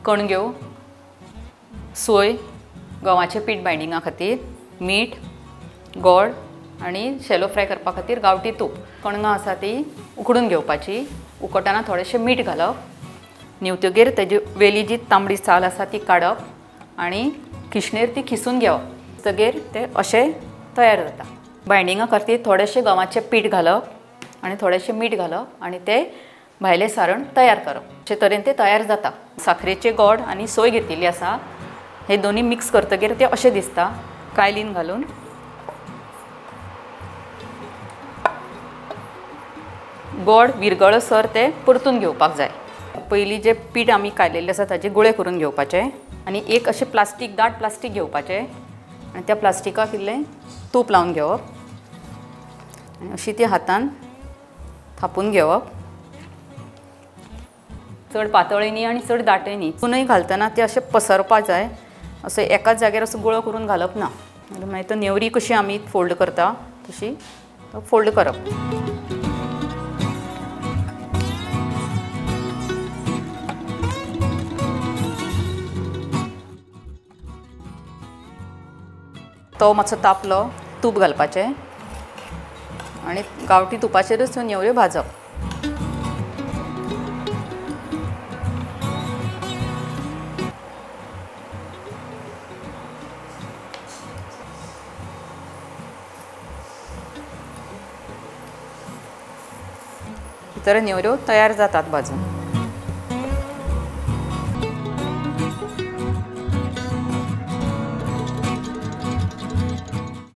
कणग्यो, सोय, गव्हाचें पीठ बायडिंगा खातीर, मीठ, गोड आनी शॅलो फ्राय करपा खातीर गांवठी तूप. कणगां आसा ती उकडून घेवपाची. उकडटाना थोडेंशें मीठ घालप. निवतगीर तेजी वेली जी तांबडी साल आसा ती काडप आनी किशणेर ती खिसून घेवप. तगेर ते अशें तयार जाता. बायडिंगा खातीर थोडेंशें गव्हाचें पीठ घालप आनी थोडेंशें मीठ घालप आनी तें भायलें सारण तयार करप. अशे तरेन तें तयार जाता. साखरेचें गोड आनी सोय घेतिल्ली आसा. हे दोनी मिक्स करतगीर तें अशें दिसता. कायलीन घालून गोड विरगळसर ते परतून घेवपाक जाय. पयलीं जे पीठ आमी कायलेलें आसा ताचे गुळे करून घेवपाचे आनी एक अशें प्लास्टीक दाट प्लास्टीक घेवपाचें आनी त्या प्लास्टिकाक इल्लें तूप लावन घेवप आनी अशी ती हातान थापून घेवप. चड पातळय न्ही आनी चड दाटय न्ही. चुनूय घालतना ते अशें पसरपाक जाय. असो एकाच जाग्यार असो गुळो करून घालप ना. मागीर तो नेवरी कशी आमी फोल्ड करता तशी फोल्ड करप. तो मातसो तापलो, तूप घालपाचें आनी गांवठी तुपाचेरच नेवऱ्यो भाजप. तर नेवऱ्यो तयार जातात भाजून.